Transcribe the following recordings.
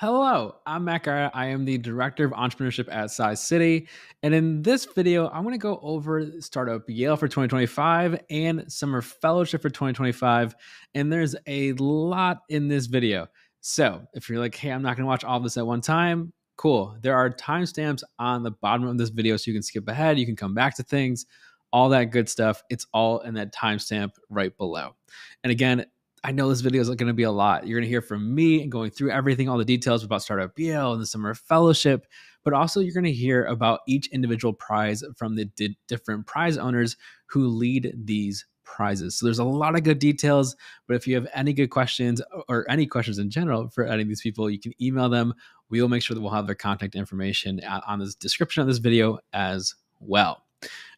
Hello, I'm Matt Gara. I am the Director of Entrepreneurship at Tsai City. And in this video, I'm going to go over Startup Yale for 2025 and Summer Fellowship for 2025. And there's a lot in this video. So if you're like, hey, I'm not going to watch all of this at one time, cool. There are timestamps on the bottom of this video so you can skip ahead. You can come back to things, all that good stuff. It's all in that timestamp right below. And again, I know this video is going to be a lot. You're going to hear from me and going through everything, all the details about Startup Yale and the Summer Fellowship, but also you're going to hear about each individual prize from the different prize owners who lead these prizes. So there's a lot of good details, but if you have any good questions or any questions in general for any of these people, you can email them. We will make sure that we'll have their contact information on the description of this video as well.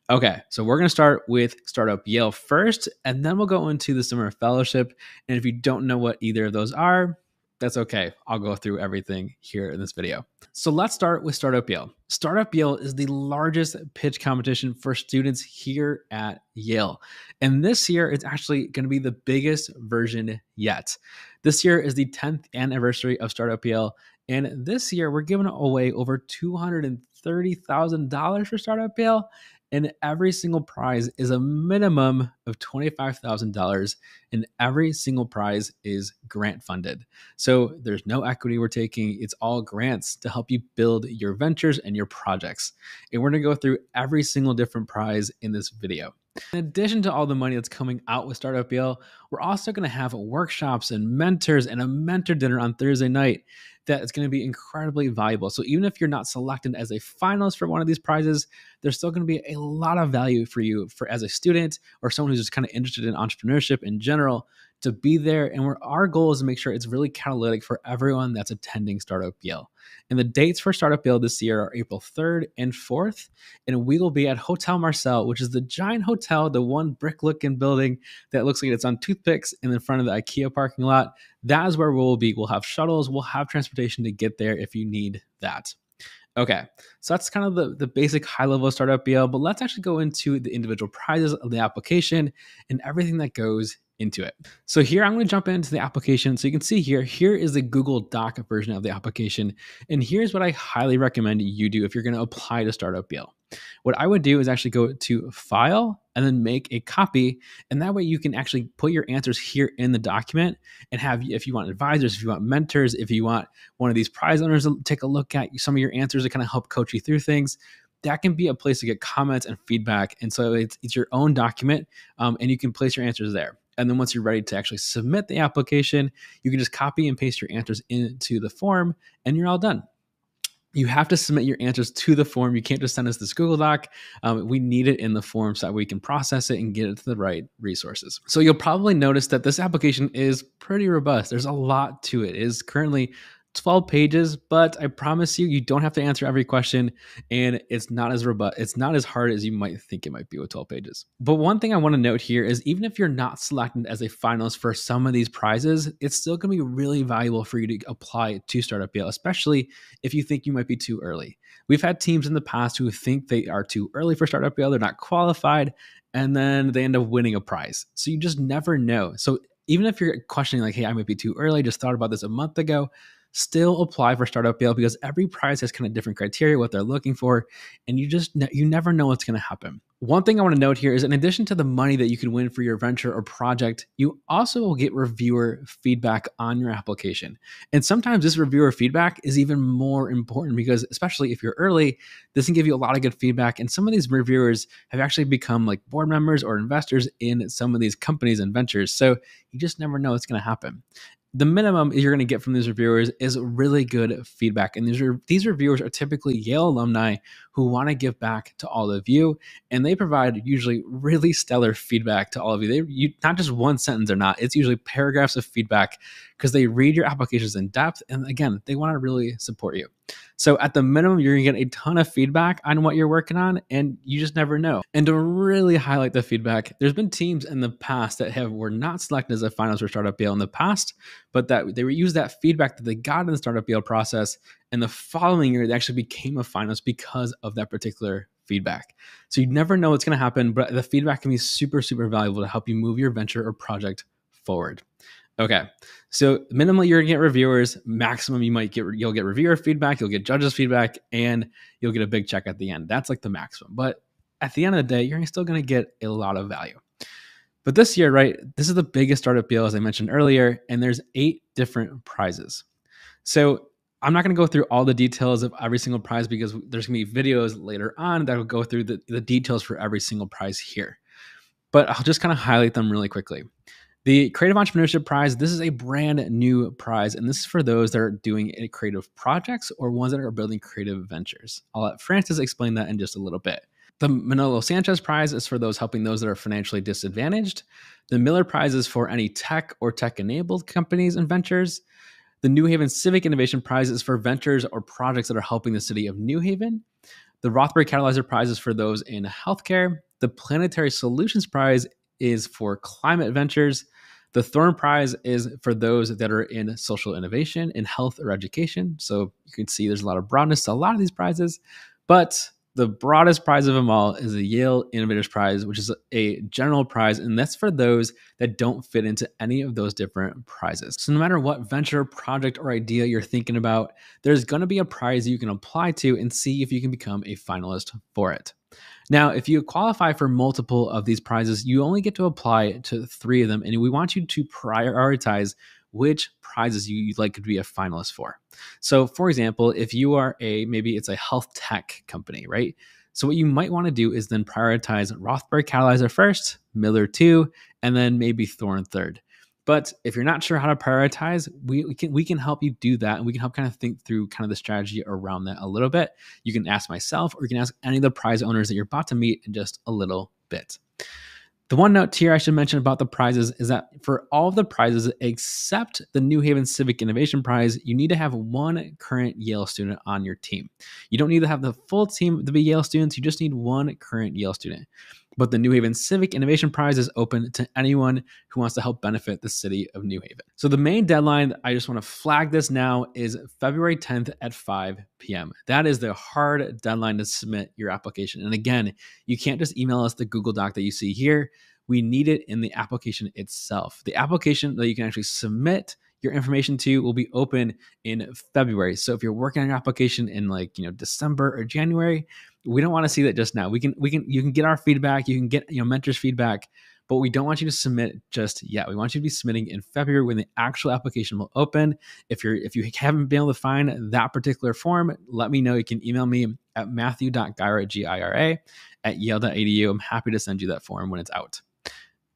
Okay, so we're going to start with Startup Yale first, and then we'll go into the Summer Fellowship. And if you don't know what either of those are, that's okay. I'll go through everything here in this video. So let's start with Startup Yale. Startup Yale is the largest pitch competition for students here at Yale. And this year, it's actually going to be the biggest version yet. This year is the 10th anniversary of Startup Yale. And this year, we're giving away over $230,000 for Startup Yale. And every single prize is a minimum of $25,000, and every single prize is grant funded. So there's no equity we're taking. It's all grants to help you build your ventures and your projects. And we're going to go through every single different prize in this video. In addition to all the money that's coming out with Startup Yale, we're also going to have workshops and mentors and a mentor dinner on Thursday night that is going to be incredibly valuable. So even if you're not selected as a finalist for one of these prizes, there's still going to be a lot of value for you as a student or someone who's just kind of interested in entrepreneurship in general to be there. And our goal is to make sure it's really catalytic for everyone that's attending Startup Yale. And the dates for Startup Yale this year are April 3rd and 4th. And we will be at Hotel Marcel, which is the giant hotel, the one brick-looking building that looks like it's on toothpicks in front of the IKEA parking lot. That is where we'll be. We'll have shuttles. We'll have transportation to get there if you need that. Okay, so that's kind of the basic high level of Startup Yale, but let's actually go into the individual prizes of the application and everything that goes into it. So here I'm going to jump into the application. So you can see here is the Google Doc version of the application. And here's what I highly recommend you do if you're going to apply to Startup Yale. What I would do is actually go to File and then make a copy. And that way you can actually put your answers here in the document and have, if you want advisors, if you want mentors, if you want one of these prize owners to take a look at some of your answers to kind of help coach you through things, that can be a place to get comments and feedback. And so it's your own document and you can place your answers there. And then once you're ready to actually submit the application, you can just copy and paste your answers into the form and you're all done. You have to submit your answers to the form. You can't just send us this Google Doc. We need it in the form so that we can process it and get it to the right resources. So you'll probably notice that this application is pretty robust. There's a lot to it. It is currently 12 pages, but I promise you don't have to answer every question, and it's not as robust. It's not as hard as you might think it might be with 12 pages. But one thing I want to note here is even if you're not selected as a finalist for some of these prizes, it's still going to be really valuable for you to apply to Startup Yale, especially if you think you might be too early. We've had teams in the past who think they are too early for Startup Yale, they're not qualified, and then they end up winning a prize. So you just never know. So even if you're questioning like, hey, I might be too early, I just thought about this a month ago, still apply for Startup Yale because every prize has kind of different criteria, what they're looking for, and you never know what's going to happen. One thing I want to note here is in addition to the money that you can win for your venture or project, you also will get reviewer feedback on your application. And sometimes this reviewer feedback is even more important because especially if you're early, this can give you a lot of good feedback. And some of these reviewers have actually become like board members or investors in some of these companies and ventures. So you just never know what's going to happen. The minimum you're going to get from these reviewers is really good feedback. And these reviewers are typically Yale alumni who want to give back to all of you. And they provide usually really stellar feedback to all of you. Not just one sentence or not, it's usually paragraphs of feedback because they read your applications in depth. And again, they want to really support you. So at the minimum, you're going to get a ton of feedback on what you're working on, and you just never know. And to really highlight the feedback, there's been teams in the past that were not selected as a finalist for Startup Yale in the past, but that they use that feedback that they got in the Startup Yale process, and the following year, they actually became a finalist because of that particular feedback. So you never know what's going to happen, but the feedback can be super, super valuable to help you move your venture or project forward. Okay. So minimally you're gonna get reviewers, maximum you'll get reviewer feedback, you'll get judges feedback, and you'll get a big check at the end. That's like the maximum. But at the end of the day, you're still gonna get a lot of value. But this year, right, this is the biggest startup deal, as I mentioned earlier, and there's 8 different prizes. So I'm not going to go through all the details of every single prize because there's going to be videos later on that will go through the details for every single prize here. But I'll just kind of highlight them really quickly. The Creative Entrepreneurship Prize, this is a brand new prize, and this is for those that are doing creative projects or ones that are building creative ventures. I'll let Francis explain that in just a little bit. The Manolo Sanchez Prize is for those helping those that are financially disadvantaged. The Miller Prize is for any tech or tech-enabled companies and ventures. The New Haven Civic Innovation Prize is for ventures or projects that are helping the city of New Haven. The Rothberg Catalyzer Prize is for those in healthcare. The Planetary Solutions Prize is for climate ventures. The Thorne Prize is for those that are in social innovation, in health or education. So you can see there's a lot of broadness to a lot of these prizes. But the broadest prize of them all is the Yale Innovators Prize, which is a general prize, and that's for those that don't fit into any of those different prizes. So no matter what venture, project, or idea you're thinking about, there's going to be a prize you can apply to and see if you can become a finalist for it. Now, if you qualify for multiple of these prizes, you only get to apply to 3 of them, and we want you to prioritize which prizes you'd like to be a finalist for. So for example, if you are maybe it's a health tech company, right? So what you might want to do is then prioritize Rothberg Catalyzer first, Miller 2, and then maybe Thorne third. But if you're not sure how to prioritize, we can help you do that, and we can help kind of think through kind of the strategy around that a little bit. You can ask myself, or you can ask any of the prize owners that you're about to meet in just a little bit. The one note here I should mention about the prizes is that for all of the prizes except the New Haven Civic Innovation Prize, you need to have 1 current Yale student on your team. You don't need to have the full team to be Yale students. You just need 1 current Yale student. But the New Haven Civic Innovation Prize is open to anyone who wants to help benefit the city of New Haven. So the main deadline, I just want to flag this now, is February 10th at 5 p.m. That is the hard deadline to submit your application. And again, you can't just email us the Google Doc that you see here. We need it in the application itself. The application that you can actually submit your information to will be open in February. So if you're working on your application in December or January, we don't want to see that just now. You can get our feedback, you can get mentors' feedback, but we don't want you to submit just yet. We want you to be submitting in February when the actual application will open. If you haven't been able to find that particular form, let me know. You can email me at matthew.gira@yale.edu. I'm happy to send you that form when it's out.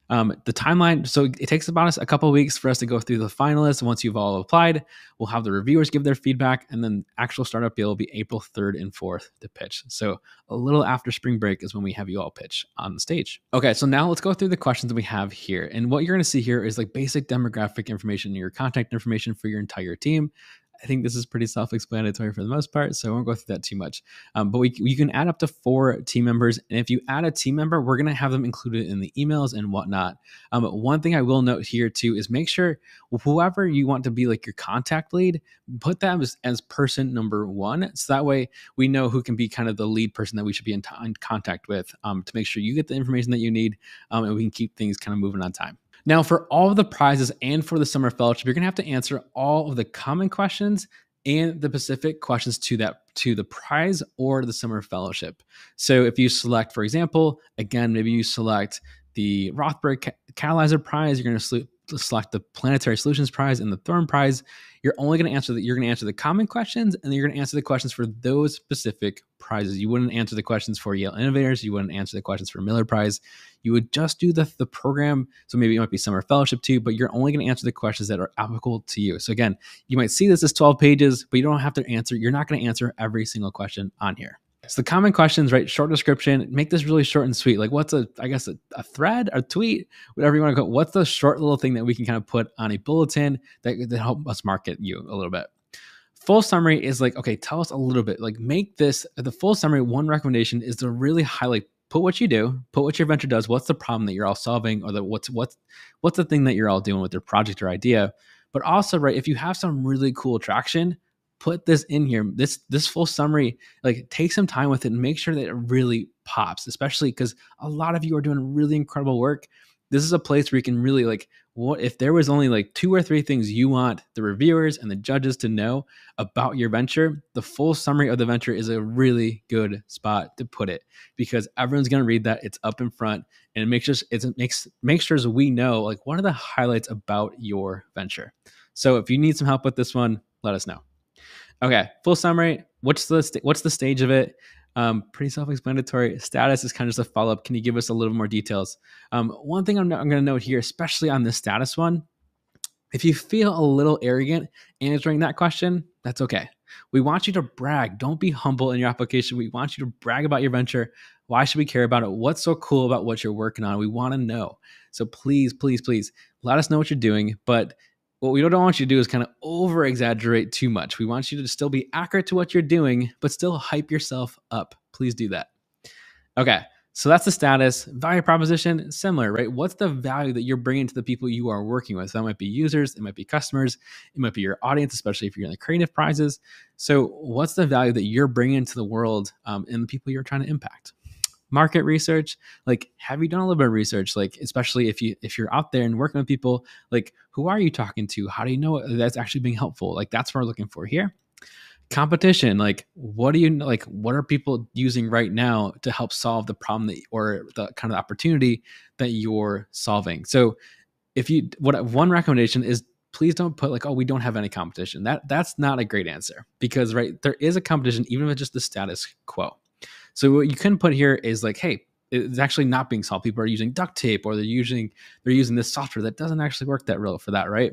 The timeline, so it takes about a couple of weeks for us to go through the finalists. Once you've all applied, we'll have the reviewers give their feedback, and then actual startup deal will be April 3rd and 4th to pitch. So a little after spring break is when we have you all pitch on the stage. Okay, so now let's go through the questions that we have here. And what you're going to see here is like basic demographic information, your contact information for your entire team. I think this is pretty self-explanatory for the most part, so I won't go through that too much. But you can add up to 4 team members, and if you add a team member, we're going to have them included in the emails and whatnot. One thing I will note here too is make sure whoever you want to be like your contact lead, put them as person number 1, so that way we know who can be kind of the lead person that we should be in contact with to make sure you get the information that you need, and we can keep things kind of moving on time. Now, for all of the prizes and for the summer fellowship, you're going to have to answer all of the common questions and the specific questions to the prize or the summer fellowship. So if you select, for example, again, maybe you select the Rothberg Catalyzer Prize, you're going to select the Planetary Solutions Prize and the Thorne Prize. You're only going to answer you're going to answer the common questions, and then you're going to answer the questions for those specific prizes. You wouldn't answer the questions for Yale Innovators. You wouldn't answer the questions for Miller Prize. You would just do the program. So maybe it might be summer fellowship too, but you're only going to answer the questions that are applicable to you. So again, you might see this as 12 pages, but you don't have to answer. You're not going to answer every single question on here. So the common questions, right? Short description, make this really short and sweet. Like what's a thread, a tweet, whatever you want to call it. What's the short little thing that we can kind of put on a bulletin that help us market you a little bit? Full summary is like, okay, tell us a little bit, like make this, the full summary, one recommendation is to really highlight, put what you do, put what your venture does, what's the problem that you're all solving, or what's the thing that you're all doing with your project or idea. But also, right, if you have some really cool traction, put this in here. This full summary, like take some time with it and make sure that it really pops, especially because a lot of you are doing really incredible work. This is a place where you can really like what if there was only like 2 or 3 things you want the reviewers and the judges to know about your venture, the full summary of the venture is a really good spot to put it, because everyone's going to read that. It's up in front, and makes sure we know like what are the highlights about your venture. So if you need some help with this one, let us know. Okay, full summary. What's the stage of it? Pretty self-explanatory. Status is kind of just a follow-up. Can you give us a little more details? One thing I'm going to note here, especially on the status one, if you feel a little arrogant answering that question, that's okay. We want you to brag. Don't be humble in your application. We want you to brag about your venture. Why should we care about it? What's so cool about what you're working on? We want to know. So please, please, please let us know what you're doing. But what we don't want you to do is kind of over exaggerate too much. We want you to still be accurate to what you're doing, but still hype yourself up. Please do that. Okay. So that's the status. Value proposition, similar, right? What's the value that you're bringing to the people you are working with? That might be users, it might be customers, it might be your audience, especially if you're in the creative prizes. So what's the value that you're bringing to the world and the people you're trying to impact? Market research, like, have you done a little bit of research? Like, especially if you're out there and working with people, like, who are you talking to? How do you know that's actually being helpful? Like, that's what we're looking for here. Competition, like, what are people using right now to help solve the problem or the kind of opportunity that you're solving? So one recommendation is, please don't put like, oh, we don't have any competition. That's not a great answer, because right, there is a competition, even if it's just the status quo. So what you can put here is like, hey, it's actually not being solved. People are using duct tape, or they're using this software that doesn't actually work that real for that, right?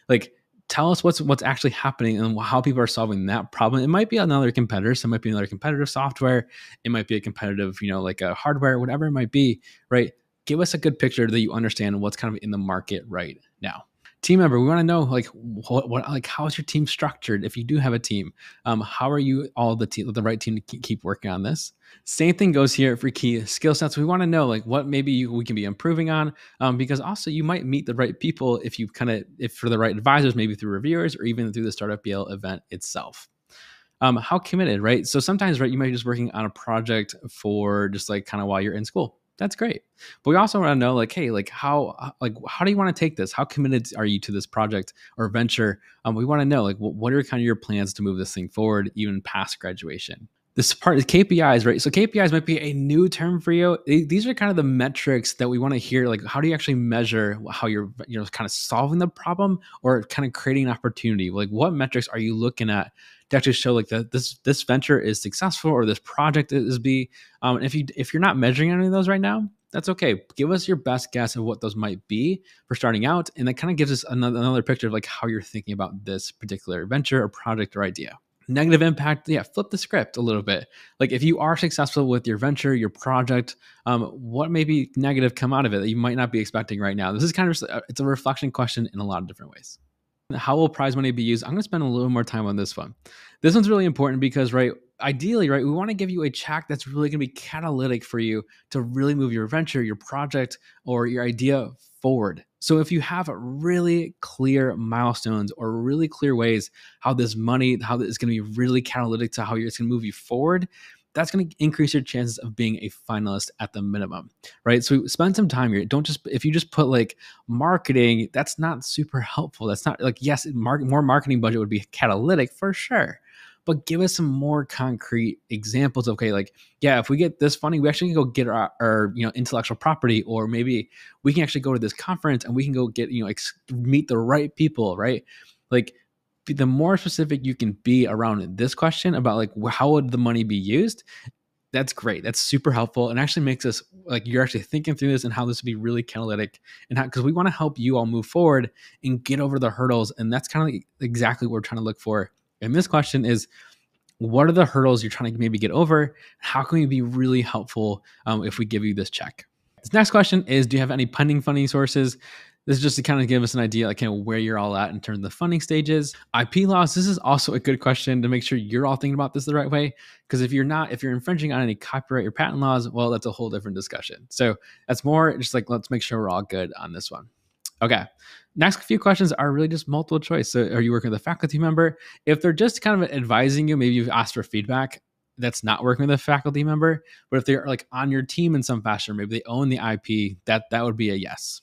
Like, tell us what's actually happening and how people are solving that problem. It might be another competitor. So it might be another competitive software. It might be a competitive, like a hardware, whatever it might be, right? Give us a good picture that you understand what's kind of in the market right now. Team member, we want to know like what how is your team structured? If you do have a team, how are you all the right team to keep working on this? Same thing goes here for key skill sets. We want to know like what maybe we can be improving on, because also you might meet the right people if for the right advisors, maybe through reviewers or even through the Startup Yale event itself. How committed, right? So sometimes, right, you might be just working on a project for just like kind of while you're in school. That's great. But we also want to know like, hey, like how do you want to take this? How committed are you to this project or venture? We want to know like what are kind of your plans to move this thing forward even past graduation? This part is KPIs, right? So KPIs might be a new term for you. These are kind of the metrics that we want to hear. Like, how do you actually measure how you're, kind of solving the problem or kind of creating an opportunity? Like, what metrics are you looking at to actually show like that this venture is successful or this project is if you're not measuring any of those right now, that's okay. Give us your best guess of what those might be for starting out, and that kind of gives us another picture of like how you're thinking about this particular venture or project or idea. Negative impact, yeah, flip the script a little bit. Like, if you are successful with your venture, your project, what maybe negative come out of it that you might not be expecting right now? This is kind of it's a reflection question in a lot of different ways. How will prize money be used? I'm going to spend a little more time on this one. This one's really important because, right, ideally, right, we want to give you a check that's really going to be catalytic for you to really move your venture, your project, or your idea forward. So if you have really clear milestones or really clear ways how this is going to be really catalytic to how it's going to move you forward, that's going to increase your chances of being a finalist at the minimum, right? So spend some time here. If you just put like marketing, that's not super helpful. That's not like, yes, more marketing budget would be catalytic for sure, but give us some more concrete examples of, okay, like, yeah, if we get this funding, we actually can go get our intellectual property, or maybe we can actually go to this conference and we can go get, meet the right people, right? Like, the more specific you can be around this question about like how would the money be used, that's great. That's super helpful and actually makes us like you're actually thinking through this and how this would be really catalytic, and how, because we want to help you all move forward and get over the hurdles. And that's kind of like exactly what we're trying to look for. And this question is, what are the hurdles you're trying to maybe get over? How can we be really helpful if we give you this check? This next question is, do you have any pending funding sources? This is just to kind of give us an idea, like kind of where you're all at in terms of the funding stages. IP laws, this is also a good question to make sure you're all thinking about this the right way. Because if you're infringing on any copyright or patent laws, well, that's a whole different discussion. So that's more just like, let's make sure we're all good on this one. Okay. Next few questions are really just multiple choice. So are you working with a faculty member? If they're just kind of advising you, maybe you've asked for feedback, that's not working with a faculty member. But if they're like on your team in some fashion, maybe they own the IP, that would be a yes.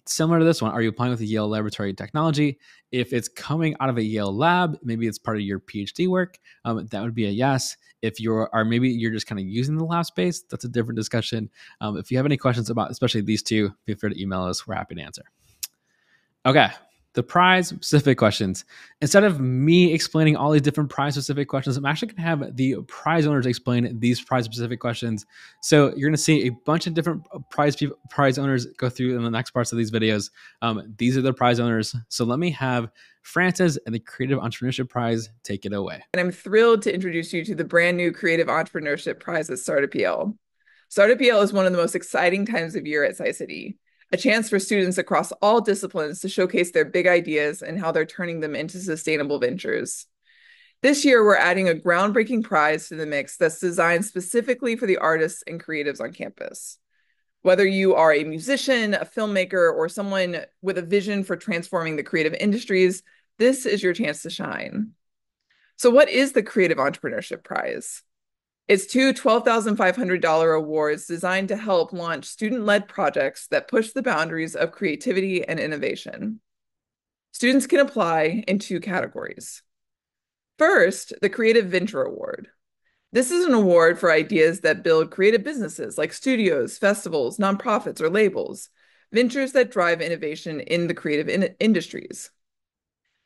Similar to this one, are you applying with a Yale laboratory technology? If it's coming out of a Yale lab, maybe it's part of your PhD work, that would be a yes. If maybe you're just kind of using the lab space, that's a different discussion. If you have any questions about, especially these two, feel free to email us. We're happy to answer. Okay, the prize specific questions. Instead of me explaining all these different prize specific questions, I'm actually going to have the prize owners explain these prize specific questions. So you're going to see a bunch of different prize owners go through in the next parts of these videos. These are the prize owners. So let me have Frances and the Creative Entrepreneurship Prize take it away. And I'm thrilled to introduce you to the brand new Creative Entrepreneurship Prize at Startup Yale. Startup Yale is one of the most exciting times of year at Tsai City, a chance for students across all disciplines to showcase their big ideas and how they're turning them into sustainable ventures. This year, we're adding a groundbreaking prize to the mix that's designed specifically for the artists and creatives on campus. Whether you are a musician, a filmmaker, or someone with a vision for transforming the creative industries, this is your chance to shine. So, what is the Creative Entrepreneurship Prize? It's two $12,500 awards designed to help launch student-led projects that push the boundaries of creativity and innovation. Students can apply in two categories. First, the Creative Venture Award. This is an award for ideas that build creative businesses like studios, festivals, nonprofits, or labels, ventures that drive innovation in the creative industries.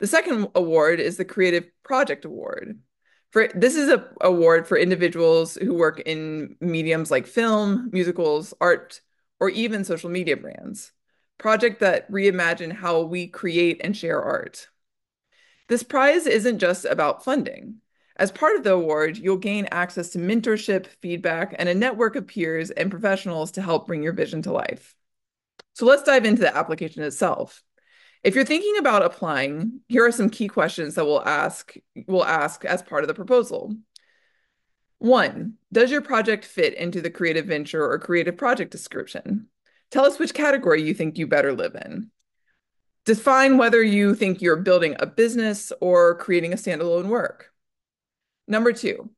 The second award is the Creative Project Award. This is an award for individuals who work in mediums like film, musicals, art, or even social media brands. Projects that reimagine how we create and share art. This prize isn't just about funding. As part of the award, you'll gain access to mentorship, feedback, and a network of peers and professionals to help bring your vision to life. So let's dive into the application itself. If you're thinking about applying, here are some key questions that we'll ask as part of the proposal. 1, does your project fit into the creative venture or creative project description? Tell us which category you think you better live in. Define whether you think you're building a business or creating a standalone work. Number 2,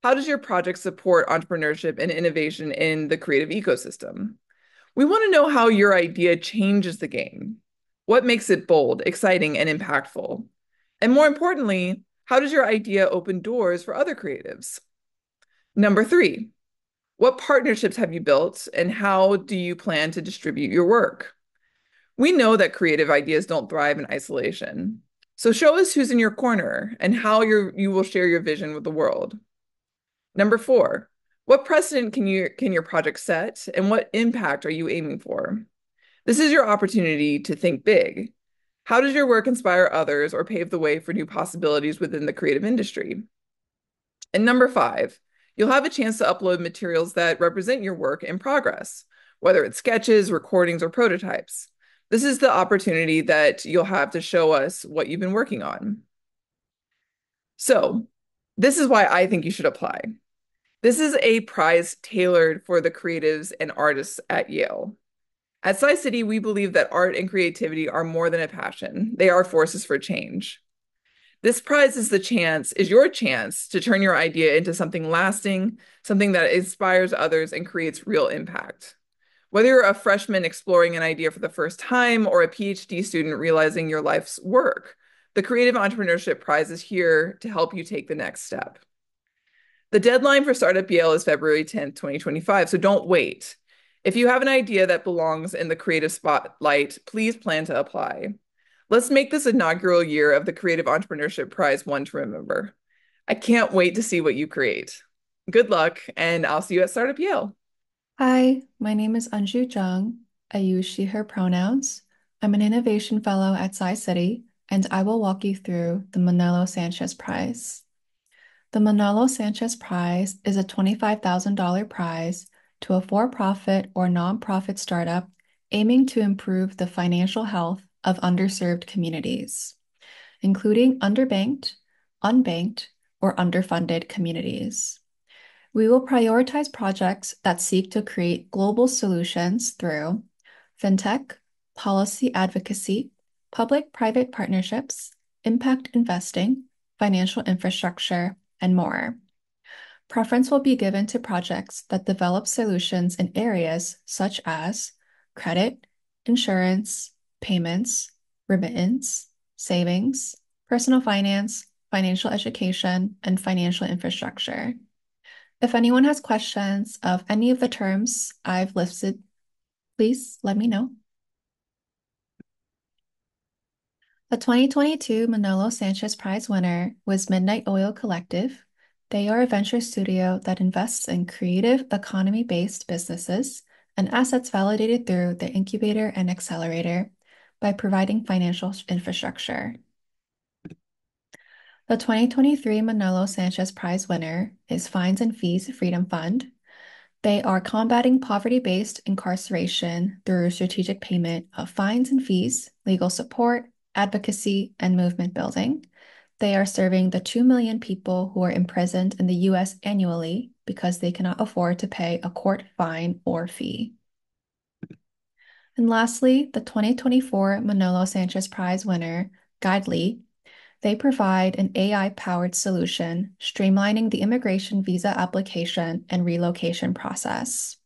how does your project support entrepreneurship and innovation in the creative ecosystem? We want to know how your idea changes the game. What makes it bold, exciting, and impactful? And more importantly, how does your idea open doors for other creatives? Number 3, what partnerships have you built and how do you plan to distribute your work? We know that creative ideas don't thrive in isolation. So show us who's in your corner and how you will share your vision with the world. Number 4, what precedent can your project set and what impact are you aiming for? This is your opportunity to think big. How does your work inspire others or pave the way for new possibilities within the creative industry? And number 5, you'll have a chance to upload materials that represent your work in progress, whether it's sketches, recordings, or prototypes. This is the opportunity that you'll have to show us what you've been working on. So, this is why I think you should apply. This is a prize tailored for the creatives and artists at Yale. At Tsai City, we believe that art and creativity are more than a passion. They are forces for change. This prize is your chance to turn your idea into something lasting, something that inspires others and creates real impact. Whether you're a freshman exploring an idea for the first time or a PhD student realizing your life's work, the Creative Entrepreneurship Prize is here to help you take the next step. The deadline for Startup Yale is February 10th, 2025, so don't wait. If you have an idea that belongs in the creative spotlight, please plan to apply. Let's make this inaugural year of the Creative Entrepreneurship Prize one to remember. I can't wait to see what you create. Good luck, and I'll see you at Startup Yale. Hi, my name is Anju Jung. I use she, her pronouns. I'm an innovation fellow at Tsai City, and I will walk you through the Manolo Sanchez Prize. The Manolo Sanchez Prize is a $25,000 prize to a for-profit or nonprofit startup aiming to improve the financial health of underserved communities, including underbanked, unbanked, or underfunded communities. We will prioritize projects that seek to create global solutions through fintech, policy advocacy, public-private partnerships, impact investing, financial infrastructure, and more. Preference will be given to projects that develop solutions in areas such as credit, insurance, payments, remittance, savings, personal finance, financial education, and financial infrastructure. If anyone has questions of any of the terms I've listed, please let me know. The 2022 Manolo Sanchez Prize winner was Midnight Oil Collective. They are a venture studio that invests in creative economy-based businesses and assets validated through the incubator and accelerator by providing financial infrastructure. The 2023 Manolo Sanchez Prize winner is Fines and Fees Freedom Fund. They are combating poverty-based incarceration through strategic payment of fines and fees, legal support, advocacy, and movement building. They are serving the 2 million people who are imprisoned in the US annually because they cannot afford to pay a court fine or fee. And lastly, the 2024 Manolo Sanchez Prize winner, Guidely. They provide an AI-powered solution, streamlining the immigration visa application and relocation process.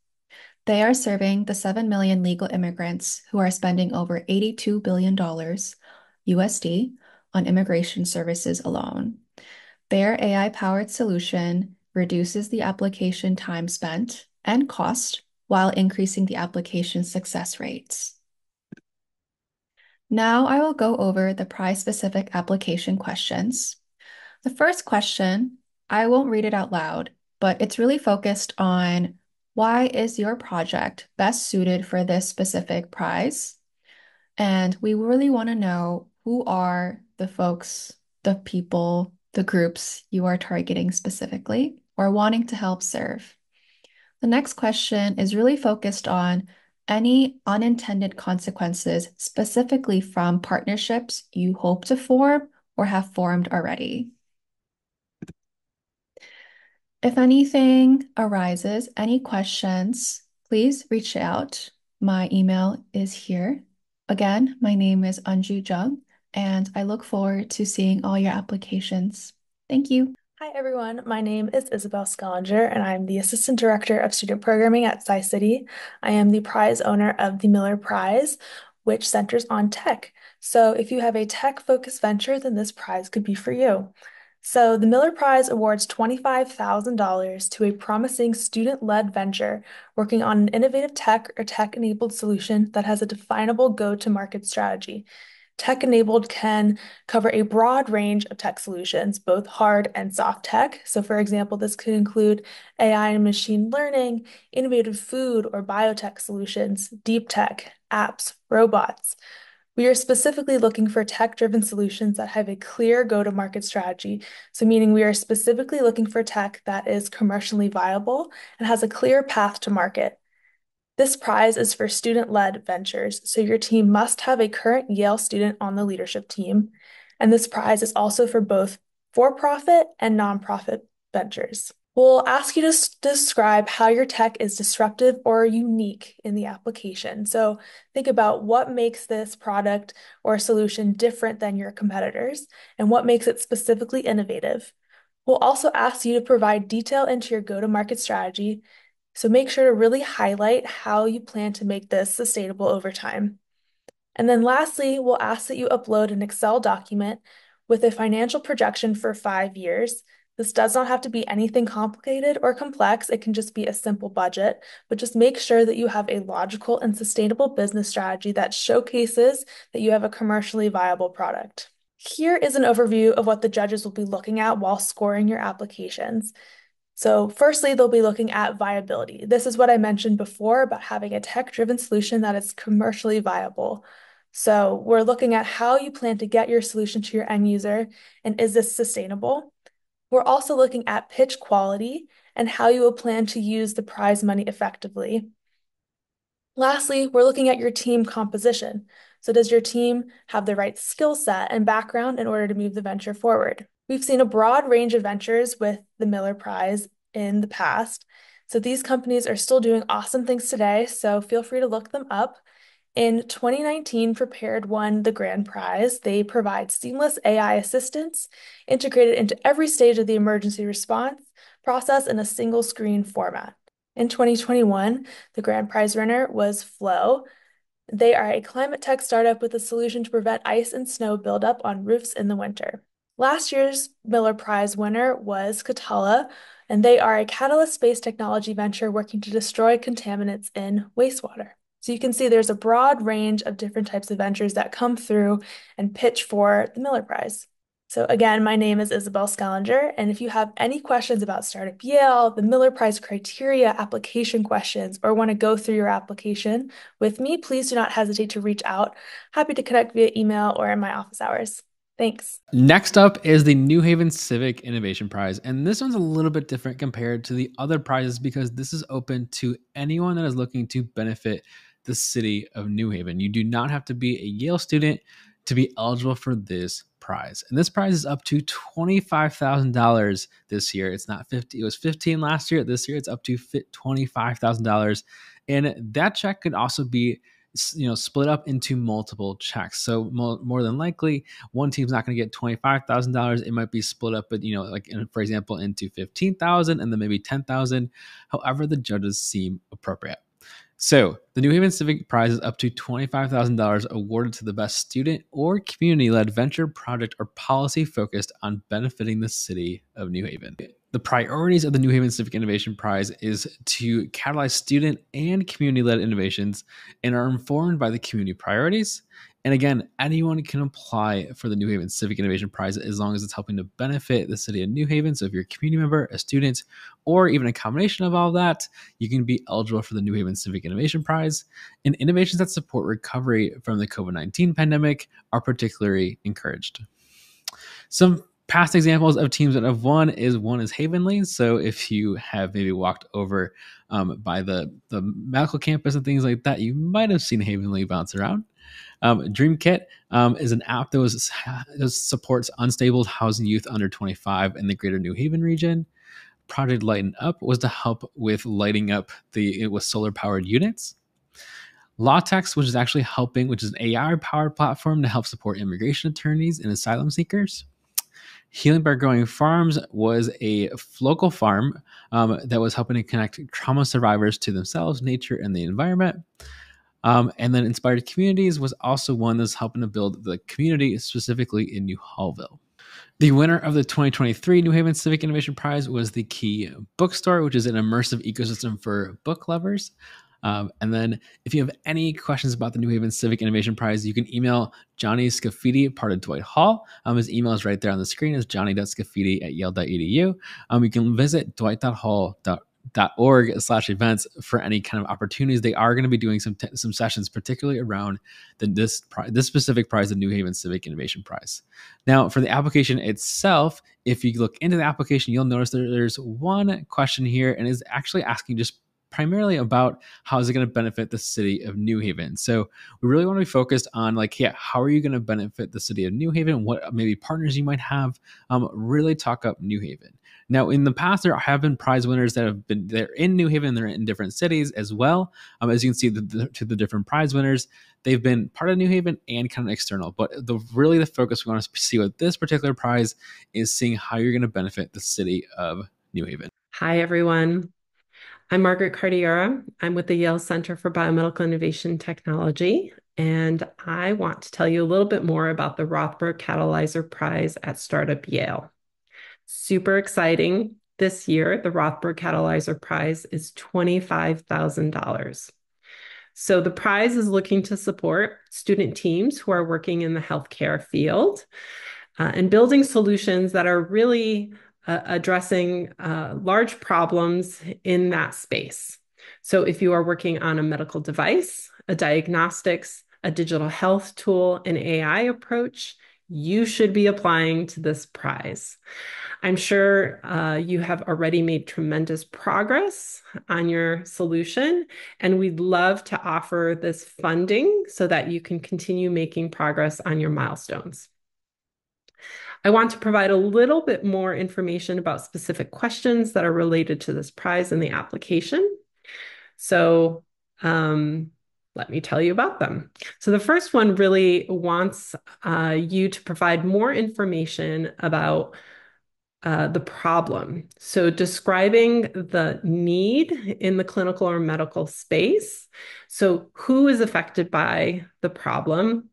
They are serving the 7 million legal immigrants who are spending over $82 billion USD on immigration services alone. Their AI-powered solution reduces the application time spent and cost while increasing the application success rates. Now I will go over the prize-specific application questions. The first question, I won't read it out loud, but it's really focused on why is your project best suited for this specific prize? And we really want to know who are the folks, the people, the groups you are targeting specifically or wanting to help serve. The next question is really focused on any unintended consequences, specifically from partnerships you hope to form or have formed already. If anything arises, any questions, please reach out. My email is here. Again, my name is Anju Jung, and I look forward to seeing all your applications. Thank you. Hi everyone, my name is Isabel Skellinger and I'm the Assistant Director of Student Programming at Tsai City. I am the prize owner of the Miller Prize, which centers on tech. So if you have a tech-focused venture, then this prize could be for you. So the Miller Prize awards $25,000 to a promising student-led venture working on an innovative tech or tech-enabled solution that has a definable go-to-market strategy. Tech-enabled can cover a broad range of tech solutions, both hard and soft tech. So for example, this could include AI and machine learning, innovative food or biotech solutions, deep tech, apps, robots. We are specifically looking for tech-driven solutions that have a clear go-to-market strategy. So meaning we are specifically looking for tech that is commercially viable and has a clear path to market. This prize is for student-led ventures, so your team must have a current Yale student on the leadership team. And this prize is also for both for-profit and nonprofit ventures. We'll ask you to describe how your tech is disruptive or unique in the application. So think about what makes this product or solution different than your competitors and what makes it specifically innovative. We'll also ask you to provide detail into your go-to-market strategy. So make sure to really highlight how you plan to make this sustainable over time. And then lastly, we'll ask that you upload an Excel document with a financial projection for 5 years. This does not have to be anything complicated or complex. It can just be a simple budget, but just make sure that you have a logical and sustainable business strategy that showcases that you have a commercially viable product. Here is an overview of what the judges will be looking at while scoring your applications. So firstly, they'll be looking at viability. This is what I mentioned before about having a tech-driven solution that is commercially viable. So we're looking at how you plan to get your solution to your end user, and is this sustainable? We're also looking at pitch quality and how you will plan to use the prize money effectively. Lastly, we're looking at your team composition. So does your team have the right skill set and background in order to move the venture forward? We've seen a broad range of ventures with the Miller Prize in the past. So these companies are still doing awesome things today, so feel free to look them up. In 2019, Prepared won the grand prize. They provide seamless AI assistance integrated into every stage of the emergency response process in a single screen format. In 2021, the grand prize winner was Flow. They are a climate tech startup with a solution to prevent ice and snow buildup on roofs in the winter. Last year's Miller Prize winner was Catala, and they are a catalyst-based technology venture working to destroy contaminants in wastewater. So you can see there's a broad range of different types of ventures that come through and pitch for the Miller Prize. So again, my name is Isabel Scallinger, and if you have any questions about Startup Yale, the Miller Prize criteria, application questions, or want to go through your application with me, please do not hesitate to reach out. Happy to connect via email or in my office hours. Thanks. Next up is the New Haven Civic Innovation Prize. And this one's a little bit different compared to the other prizes because this is open to anyone that is looking to benefit the city of New Haven. You do not have to be a Yale student to be eligible for this prize. And this prize is up to $25,000 this year. It's not 50, it was 15 last year. This year it's up to $25,000. And that check could also be split up into multiple checks. So more than likely, one team's not going to get $25,000. It might be split up, but for example, into 15,000 and then maybe 10,000. However, the judges seem appropriate. So the New Haven Civic Prize is up to $25,000 awarded to the best student or community-led venture, project, or policy focused on benefiting the city of New Haven. The priorities of the New Haven Civic Innovation Prize is to catalyze student and community-led innovations and are informed by the community priorities. And again, anyone can apply for the New Haven Civic Innovation Prize as long as it's helping to benefit the city of New Haven. So if you're a community member, a student, or even a combination of all that, you can be eligible for the New Haven Civic Innovation Prize. And innovations that support recovery from the COVID-19 pandemic are particularly encouraged. Some past examples of teams that have won is Havenly. So if you have maybe walked over by the medical campus and things like that, you might have seen Havenly bounce around. DreamKit is an app that supports unstable housing youth under 25 in the greater New Haven region. Project Lighten Up was to help with lighting up with solar powered units. Lawtex, which is actually helping, which is an AI powered platform to help support immigration attorneys and asylum seekers. Healing by Growing Farms was a local farm that was helping to connect trauma survivors to themselves, nature, and the environment. And then Inspired Communities was also one that's helping to build the community, specifically in New Hallville. The winner of the 2023 New Haven Civic Innovation Prize was the Key Bookstore, which is an immersive ecosystem for book lovers. And then if you have any questions about the New Haven Civic Innovation Prize, you can email Johnny Scafidi, part of Dwight Hall. His email is right there on the screen. It's johnny.scafidi@yale.edu. You can visit dwight.hall.org/events for any kind of opportunities. They are going to be doing some sessions, particularly around this specific prize, the New Haven Civic Innovation Prize. Now, for the application itself, if you look into the application, you'll notice there's one question here, and is actually asking just primarily about how is it going to benefit the city of New Haven. So we really want to be focused on how are you going to benefit the city of New Haven? What maybe partners you might have, really talk up New Haven. Now, in the past, there have been prize winners that have been there in New Haven. They're in different cities as well. As you can see, the different prize winners, they've been part of New Haven and kind of external. But the focus we want to see with this particular prize is seeing how you're going to benefit the city of New Haven. Hi, everyone. I'm Margaret Cardiera. I'm with the Yale Center for Biomedical Innovation Technology, and I want to tell you a little bit more about the Rothberg Catalyzer Prize at Startup Yale. Super exciting. This year, the Rothberg Catalyzer Prize is $25,000. So the prize is looking to support student teams who are working in the healthcare field and building solutions that are really addressing large problems in that space. So if you are working on a medical device, a diagnostics, a digital health tool, an AI approach, you should be applying to this prize. I'm sure you have already made tremendous progress on your solution, and we'd love to offer this funding so that you can continue making progress on your milestones. I want to provide a little bit more information about specific questions that are related to this prize in the application. So let me tell you about them. So the first one really wants you to provide more information about the problem. So describing the need in the clinical or medical space. So who is affected by the problem?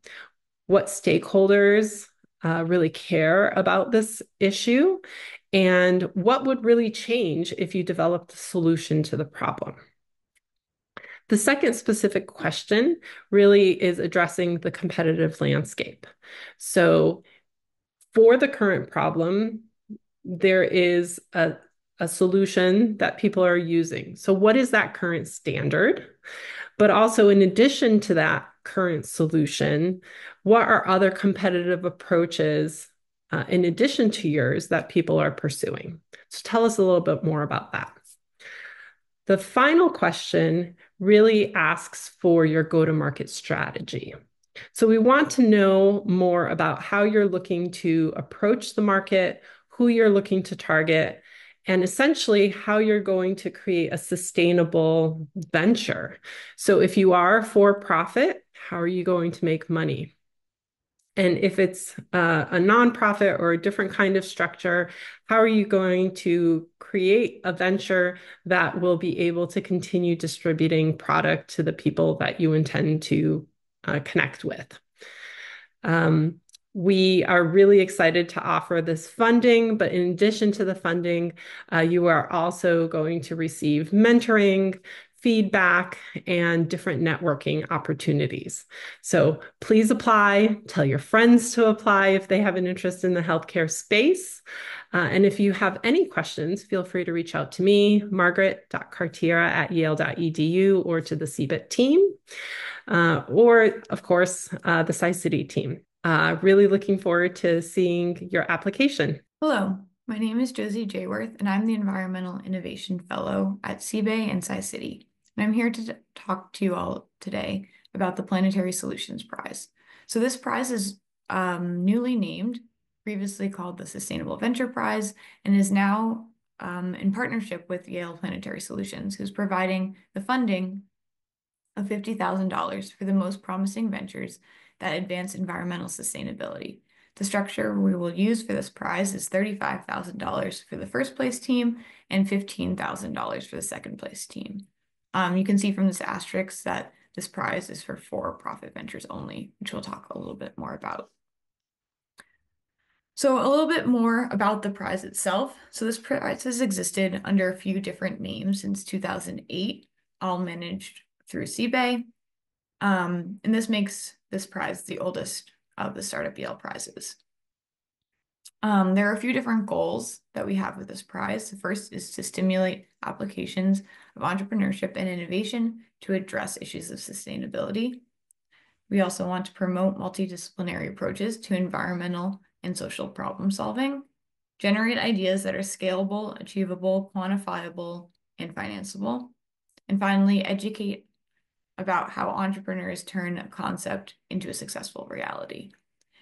What stakeholders really care about this issue? And what would really change if you developed a solution to the problem? The second specific question really is addressing the competitive landscape. So for the current problem, there is a solution that people are using. So what is that current standard? But also in addition to that current solution, what are other competitive approaches in addition to yours that people are pursuing? So tell us a little bit more about that. The final question really asks for your go-to-market strategy. So we want to know more about how you're looking to approach the market, who you're looking to target, and essentially how you're going to create a sustainable venture. So if you are for profit, how are you going to make money? And if it's a nonprofit or a different kind of structure, how are you going to create a venture that will be able to continue distributing product to the people that you intend to connect with? We are really excited to offer this funding, but in addition to the funding, you are also going to receive mentoring, feedback, and different networking opportunities. So please apply, tell your friends to apply if they have an interest in the healthcare space. And if you have any questions, feel free to reach out to me, margaret.cartiera@yale.edu, or to the CBIT team, or of course, the Tsai City team. Really looking forward to seeing your application. Hello, my name is Josie Jayworth, and I'm the Environmental Innovation Fellow at CBEY and Tsai City. And I'm here to talk to you all today about the Planetary Solutions Prize. So this prize is newly named, previously called the Sustainable Venture Prize, and is now in partnership with Yale Planetary Solutions, who's providing the funding of $50,000 for the most promising ventures that advance environmental sustainability. The structure we will use for this prize is $35,000 for the first place team and $15,000 for the second place team. You can see from this asterisk that this prize is for for-profit ventures only, which we'll talk a little bit more about. So a little bit more about the prize itself. So this prize has existed under a few different names since 2008, all managed through CBEY. And this makes this prize the oldest of the Startup Yale prizes. There are a few different goals that we have with this prize. The first is to stimulate applications of entrepreneurship and innovation to address issues of sustainability. We also want to promote multidisciplinary approaches to environmental and social problem solving, generate ideas that are scalable, achievable, quantifiable, and financeable, and finally, educate about how entrepreneurs turn a concept into a successful reality.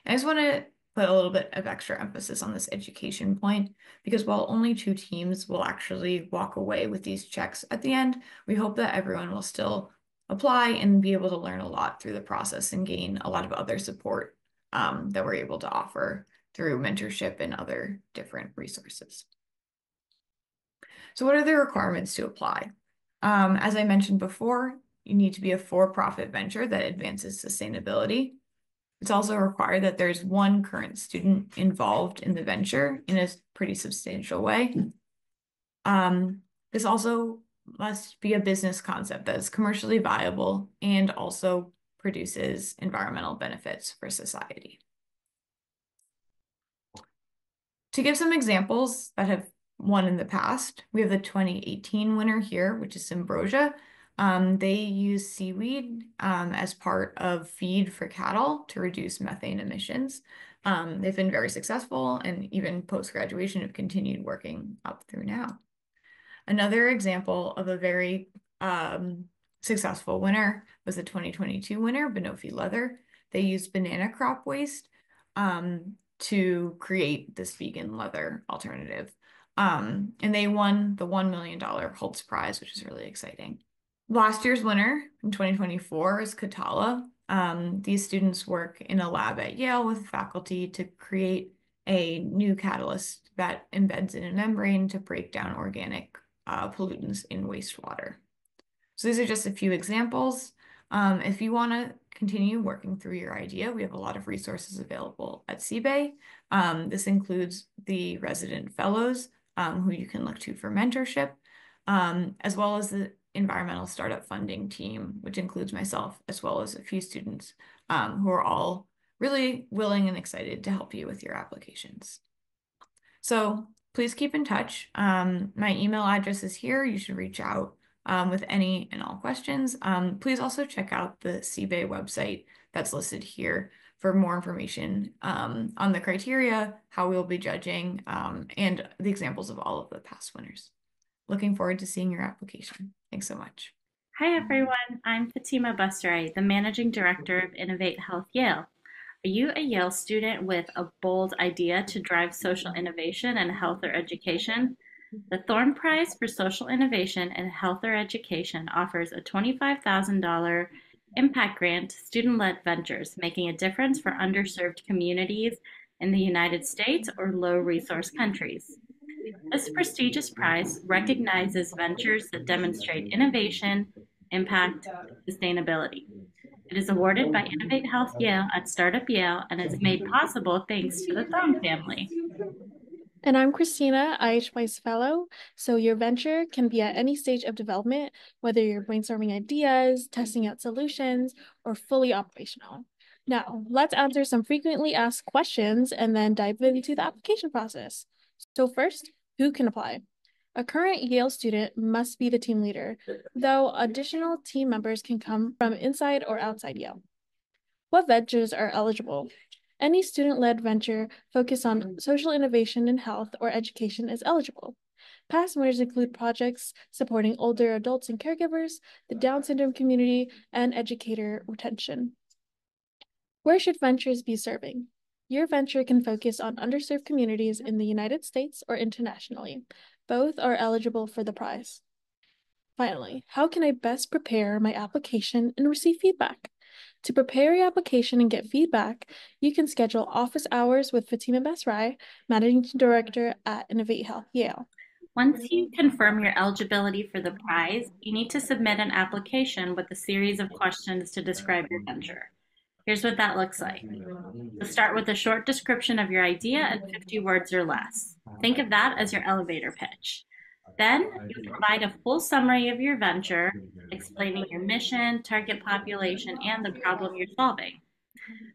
And I just want to put a little bit of extra emphasis on this education point, because while only 2 teams will actually walk away with these checks at the end, we hope that everyone will still apply and be able to learn a lot through the process and gain a lot of other support that we're able to offer through mentorship and other different resources. So what are the requirements to apply? As I mentioned before, you need to be a for-profit venture that advances sustainability. It's also required that there's one current student involved in the venture in a pretty substantial way. This also must be a business concept that is commercially viable and also produces environmental benefits for society. To give some examples that have won in the past, we have the 2018 winner here, which is Symbrosia. They use seaweed as part of feed for cattle to reduce methane emissions. They've been very successful, and even post-graduation have continued working up through now. Another example of a very successful winner was the 2022 winner, Banofi Leather. They used banana crop waste to create this vegan leather alternative. And they won the $1 million Holtz Prize, which is really exciting. Last year's winner in 2024 is Katala. These students work in a lab at Yale with faculty to create a new catalyst that embeds in a membrane to break down organic pollutants in wastewater. So these are just a few examples. If you want to continue working through your idea, we have a lot of resources available at CBEY. This includes the resident fellows who you can look to for mentorship, as well as the environmental startup funding team, which includes myself, as well as a few students who are all really willing and excited to help you with your applications. So please keep in touch. My email address is here. You should reach out with any and all questions. Please also check out the CBEY website that's listed here for more information on the criteria, how we'll be judging, and the examples of all of the past winners. Looking forward to seeing your application. Thanks so much. Hi everyone, I'm Fatima Bustaray, the Managing Director of InnovateHealth Yale. Are you a Yale student with a bold idea to drive social innovation and health or education? The Thorne Prize for Social Innovation and Health or Education offers a $25,000 impact grant to student-led ventures, making a difference for underserved communities in the United States or low-resource countries. This prestigious prize recognizes ventures that demonstrate innovation, impact, and sustainability. It is awarded by InnovateHealth Yale at Startup Yale and is made possible thanks to the Thorne family. And I'm Christina, IH Vice Fellow. So your venture can be at any stage of development, whether you're brainstorming ideas, testing out solutions, or fully operational. Now, let's answer some frequently asked questions and then dive into the application process. So first, who can apply? A current Yale student must be the team leader, though additional team members can come from inside or outside Yale. What ventures are eligible? Any student-led venture focused on social innovation in health or education is eligible. Past winners include projects supporting older adults and caregivers, the Down syndrome community, and educator retention. Where should ventures be serving? Your venture can focus on underserved communities in the United States or internationally. Both are eligible for the prize. Finally, how can I best prepare my application and receive feedback? To prepare your application and get feedback, you can schedule office hours with Fatima Bustaray, Managing Director at InnovateHealth Yale. Once you confirm your eligibility for the prize, you need to submit an application with a series of questions to describe your venture. Here's what that looks like. So start with a short description of your idea and 50 words or less. Think of that as your elevator pitch. Then you provide a full summary of your venture, explaining your mission, target population, and the problem you're solving.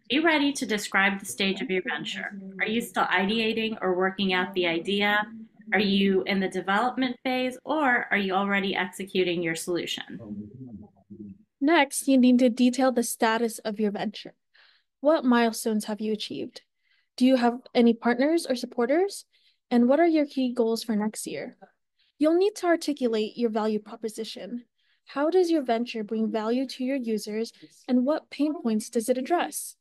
Be ready to describe the stage of your venture. Are you still ideating or working out the idea? Are you in the development phase, or are you already executing your solution? Next, you need to detail the status of your venture. What milestones have you achieved? Do you have any partners or supporters? And what are your key goals for next year? You'll need to articulate your value proposition. How does your venture bring value to your users, and what pain points does it address?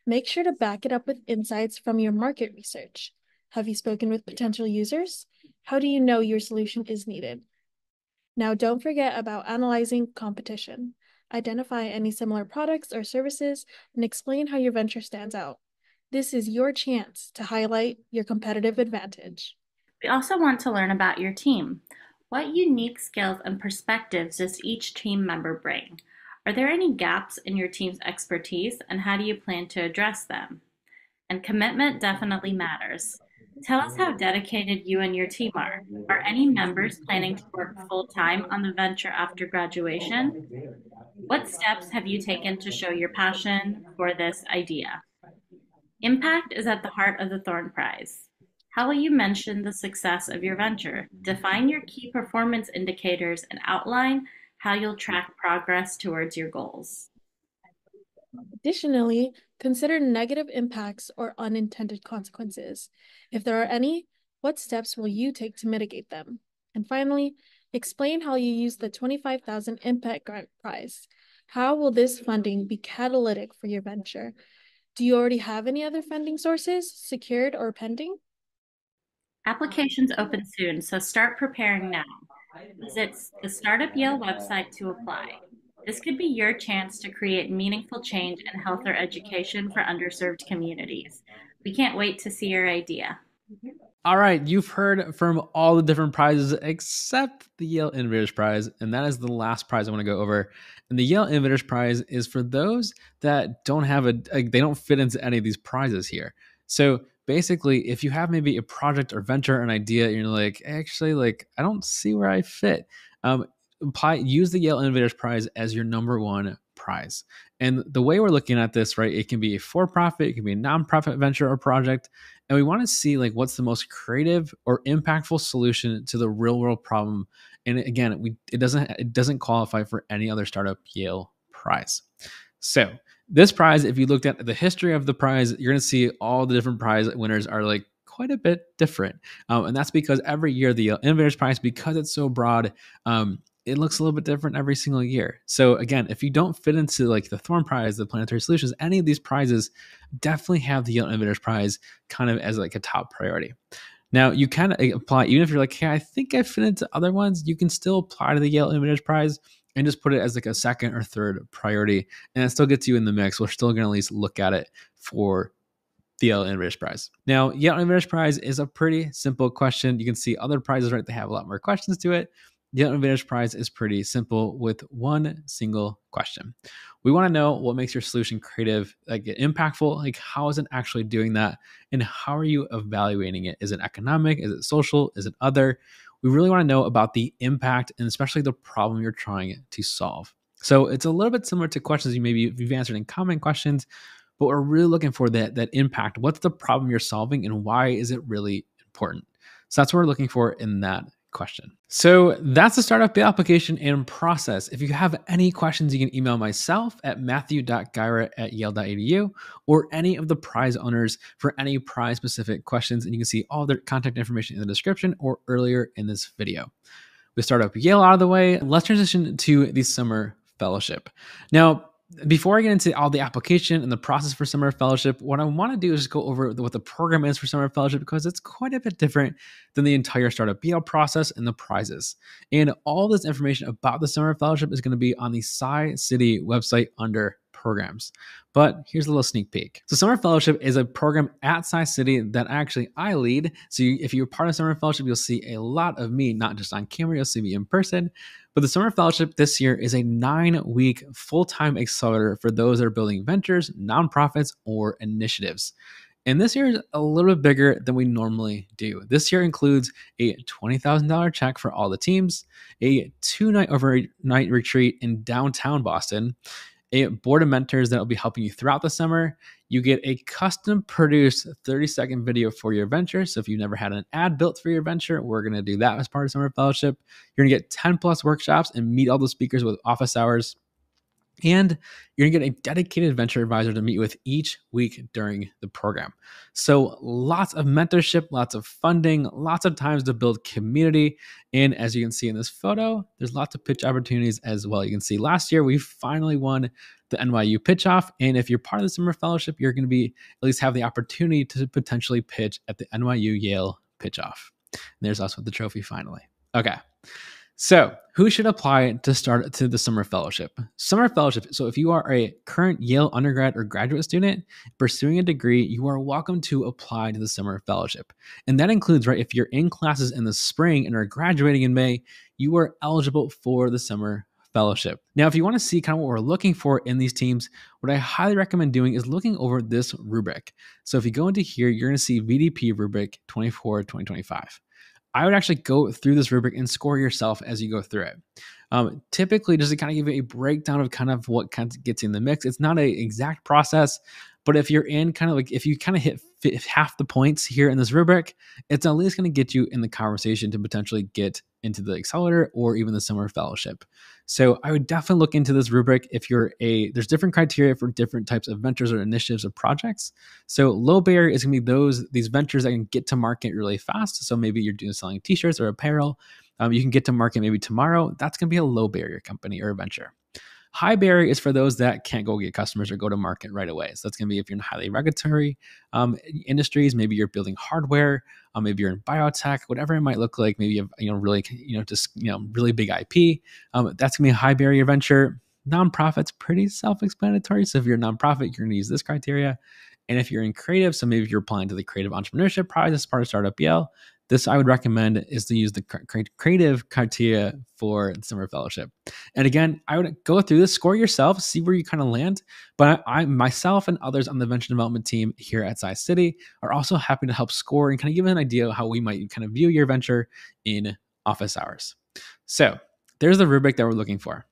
Make sure to back it up with insights from your market research. Have you spoken with potential users? How do you know your solution is needed? Now, don't forget about analyzing competition. Identify any similar products or services and explain how your venture stands out. This is your chance to highlight your competitive advantage. We also want to learn about your team. What unique skills and perspectives does each team member bring? Are there any gaps in your team's expertise, and how do you plan to address them? And commitment definitely matters. Tell us how dedicated you and your team are. Are any members planning to work full-time on the venture after graduation? What steps have you taken to show your passion for this idea? Impact is at the heart of the Thorne Prize. How will you mention the success of your venture? Define your key performance indicators and outline how you'll track progress towards your goals. Additionally, consider negative impacts or unintended consequences. If there are any, what steps will you take to mitigate them? And finally, explain how you use the $25,000 Impact Grant Prize. How will this funding be catalytic for your venture? Do you already have any other funding sources secured or pending? Applications open soon, so start preparing now. Visit the Startup Yale website to apply. This could be your chance to create meaningful change in health or education for underserved communities. We can't wait to see your idea. All right, you've heard from all the different prizes except the Yale Innovators Prize, and that is the last prize I want to go over. And the Yale Innovators Prize is for those that don't have they don't fit into any of these prizes here. So basically, if you have maybe a project or venture, an idea, and you're like, actually, like I don't see where I fit, use the Yale Innovators Prize as your number one prize. And the way we're looking at this, right, it can be a for-profit, it can be a nonprofit venture or project, and we want to see like what's the most creative or impactful solution to the real world problem. And again, it doesn't qualify for any other startup Yale prize. So this prize, if you looked at the history of the prize, you're going to see all the different prize winners are like quite a bit different. And that's because every year the Yale Innovators Prize, because it's so broad, it looks a little bit different every single year. So again, if you don't fit into like the Thorne Prize, the Planetary Solutions, any of these prizes, definitely have the Yale Innovators Prize kind of as like a top priority. Now you can apply, even if you're like, hey, I think I fit into other ones, you can still apply to the Yale Innovators Prize and just put it as like a second or third priority. And it still gets you in the mix. We're still going to at least look at it for the Yale Innovators Prize. Now, Yale Innovators Prize is a pretty simple question. You can see other prizes, right? They have a lot more questions to it. The Innovators Prize is pretty simple with one single question. We want to know what makes your solution creative, like impactful, like how is it actually doing that? And how are you evaluating it? Is it economic? Is it social? Is it other? We really want to know about the impact and especially the problem you're trying to solve. So it's a little bit similar to questions you've answered in common questions, but we're really looking for that impact. What's the problem you're solving and why is it really important? So that's what we're looking for in that question. So that's the startup application and process. If you have any questions, you can email myself at matthew.gyra@yale.edu or any of the prize owners for any prize specific questions. And you can see all their contact information in the description or earlier in this video. With Startup Yale out of the way, let's transition to the summer fellowship. Now, before I get into all the application and the process for summer fellowship, what I want to do is just go over what the program is for summer fellowship because it's quite a bit different than the entire Startup Yale process and the prizes. And all this information about the summer fellowship is going to be on the Tsai City website under programs. But here's a little sneak peek. So Summer Fellowship is a program at Tsai City that actually I lead. So if you're part of Summer Fellowship, you'll see a lot of me, not just on camera, you'll see me in person. But the Summer Fellowship this year is a 9-week full-time accelerator for those that are building ventures, nonprofits, or initiatives. And this year is a little bit bigger than we normally do. This year includes a $20,000 check for all the teams, a 2-night overnight retreat in downtown Boston, a board of mentors that will be helping you throughout the summer. You get a custom produced 30-second video for your venture. So if you've never had an ad built for your venture, we're going to do that as part of Summer Fellowship. You're going to get 10 plus workshops and meet all the speakers with office hours. And you're going to get a dedicated venture advisor to meet with each week during the program. So lots of mentorship, lots of funding, lots of times to build community. And as you can see in this photo, there's lots of pitch opportunities as well. You can see last year, we finally won the NYU pitch off. And if you're part of the Summer Fellowship, you're going to at least have the opportunity to potentially pitch at the NYU Yale pitch off. And there's also the trophy finally. Okay. So who should apply to start to the Summer Fellowship? Summer Fellowship. So if you are a current Yale undergrad or graduate student pursuing a degree, you are welcome to apply to the Summer Fellowship. And that includes, right, if you're in classes in the spring and are graduating in May, you are eligible for the Summer Fellowship. Now, if you want to see kind of what we're looking for in these teams, what I highly recommend doing is looking over this rubric. So if you go into here, you're going to see VDP rubric 24-2025. I would actually go through this rubric and score yourself as you go through it. Typically, just to kind of give you a breakdown of kind of what kind of gets in the mix. It's not an exact process, but if you're in kind of like, if you kind of hit half the points here in this rubric, it's at least going to get you in the conversation to potentially get into the accelerator or even the Summer Fellowship. So I would definitely look into this rubric if there's different criteria for different types of ventures or initiatives or projects. So low barrier is going to be these ventures that can get to market really fast. So maybe you're selling t-shirts or apparel. You can get to market maybe tomorrow. That's going to be a low barrier company or a venture. High barrier is for those that can't go get customers or go to market right away. So that's going to be if you're in highly regulatory industries, maybe you're building hardware, maybe you're in biotech, whatever it might look like. Maybe you have really big IP. That's going to be a high barrier venture. Nonprofits, pretty self-explanatory. So if you're a nonprofit, you're going to use this criteria. And if you're in creative, so maybe if you're applying to the Creative Entrepreneurship Prize as part of Startup Yale, this I would recommend is to use the creative criteria for the summer fellowship. And again, I would go through this, score yourself, see where you kind of land. But I myself and others on the venture development team here at Tsai City are also happy to help score and kind of give an idea of how we might kind of view your venture in office hours. So there's the rubric that we're looking for.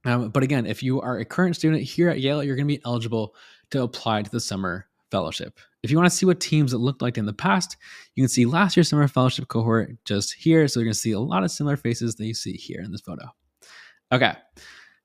But again, if you are a current student here at Yale, you're going to be eligible to apply to the summer fellowship. If you want to see what teams it looked like in the past, you can see last year's summer fellowship cohort just here. So you're going to see a lot of similar faces that you see here in this photo. Okay.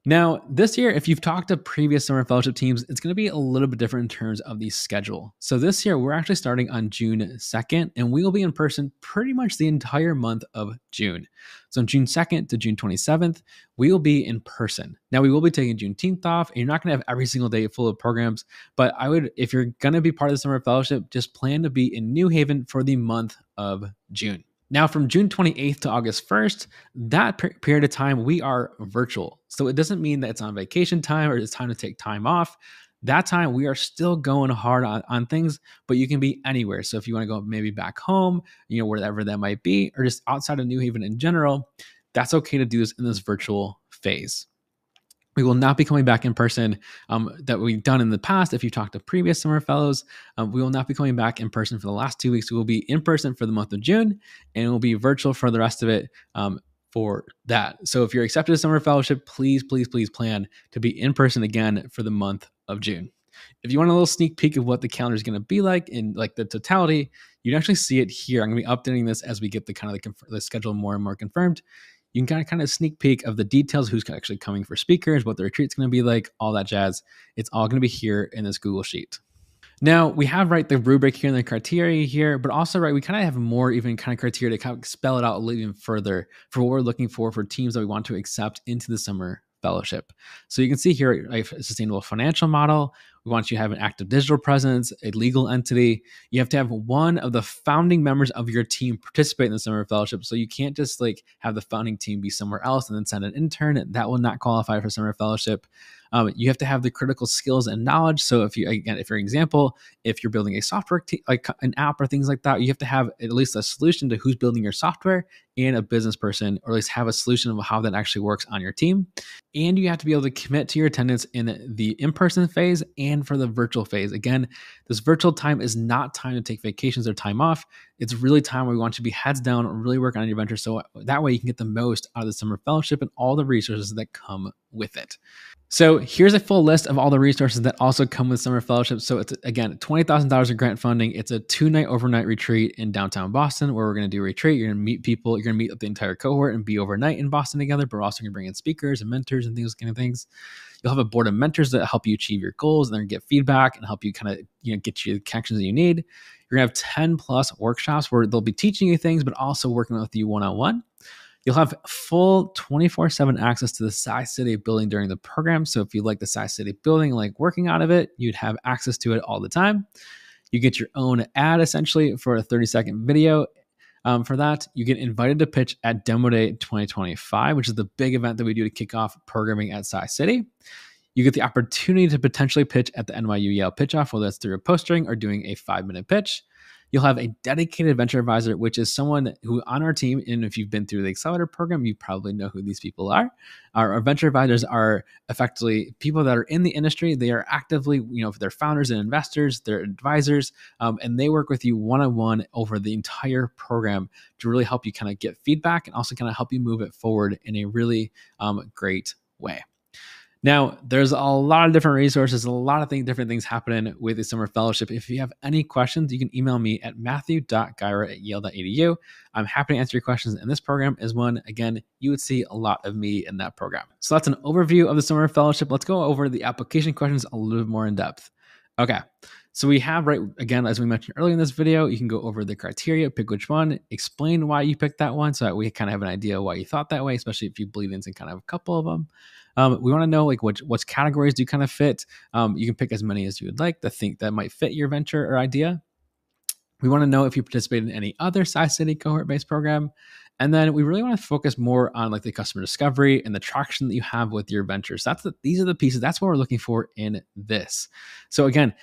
Now, this year, if you've talked to previous summer fellowship teams, it's going to be a little bit different in terms of the schedule. So this year, we're actually starting on June 2nd, and we will be in person pretty much the entire month of June. So on June 2nd to June 27th, we will be in person. Now, we will be taking Juneteenth off, and you're not going to have every single day full of programs, but I would, if you're going to be part of the summer fellowship, just plan to be in New Haven for the month of June. Now, from June 28th to August 1st, that period of time, we are virtual. So it doesn't mean that it's on vacation time or it's time to take time off. That time, we are still going hard on things, but you can be anywhere. So if you want to go maybe back home, wherever that might be, or just outside of New Haven in general, that's okay to do this in this virtual phase. We will not be coming back in person that we've done in the past. If you talk to previous summer fellows, we will not be coming back in person for the last 2 weeks. We will be in person for the month of June, and it will be virtual for the rest of it for that. So if you're accepted to summer fellowship, please, please, please plan to be in person again for the month of June. If you want a little sneak peek of what the calendar is going to be like in like the totality, you can actually see it here. I'm going to be updating this as we get the schedule more and more confirmed. You can kind of sneak peek of the details, who's actually coming for speakers, what the retreat's going to be like, all that jazz. It's all going to be here in this Google Sheet. Now, we have, the rubric here and the criteria here, but also, we kind of have more even kind of criteria to kind of spell it out a little even further for what we're looking for teams that we want to accept into the summer fellowship. So you can see here a sustainable financial model. We want you to have an active digital presence, a legal entity. You have to have one of the founding members of your team participate in the summer fellowship. So you can't just have the founding team be somewhere else and then send an intern. That will not qualify for summer fellowship. You have to have the critical skills and knowledge. So if for example, if you're building a software, like an app or things like that, you have to have at least a solution to who's building your software and a business person, or at least have a solution of how that actually works on your team. And you have to be able to commit to your attendance in the in-person phase and for the virtual phase. Again, this virtual time is not time to take vacations or time off. It's really time where we want you to be heads down and really work on your venture. So that way you can get the most out of the summer fellowship and all the resources that come with it. So here's a full list of all the resources that also come with summer fellowship. So it's, again, $20,000 of grant funding. It's a 2-night overnight retreat in downtown Boston where we're going to do a retreat. You're going to meet people. You're going to meet the entire cohort and be overnight in Boston together, but we're also going to bring in speakers and mentors and those kind of things. You'll have a board of mentors that help you achieve your goals and then get feedback and help you kind of, get you the connections that you need. You're going to have 10 plus workshops where they'll be teaching you things, but also working with you one-on-one. You'll have full 24/7 access to the Tsai City building during the program. So if you like the Tsai City building, like working out of it, you'd have access to it all the time. You get your own ad essentially for a 30-second video. For that, you get invited to pitch at Demo Day 2025, which is the big event that we do to kick off programming at Tsai City. You get the opportunity to potentially pitch at the NYU Yale Pitch Off, whether that's through a postering or doing a 5-minute pitch. You'll have a dedicated venture advisor, which is someone who on our team, and if you've been through the Accelerator program, you probably know who these people are. Our venture advisors are effectively people that are in the industry. They are actively, they're founders and investors, they're advisors, and they work with you one-on-one over the entire program to really help you kind of get feedback and also kind of help you move it forward in a really great way. Now, there's a lot of different resources, a lot of different things happening with the summer fellowship. If you have any questions, you can email me at matthew.gyra@yale.edu. I'm happy to answer your questions, and this program is one, again, you would see a lot of me in that program. So that's an overview of the summer fellowship. Let's go over the application questions a little bit more in depth. Okay, so we have, again, as we mentioned earlier in this video, you can go over the criteria, pick which one, explain why you picked that one so that we kind of have an idea why you thought that way, especially if you bleed into kind of a couple of them. We want to know what categories do you kind of fit. You can pick as many as you would like to think that might fit your venture or idea. We want to know if you participate in any other Tsai City cohort-based program. And then we really want to focus more on the customer discovery and the traction that you have with your ventures. These are the pieces. That's what we're looking for in this. So again,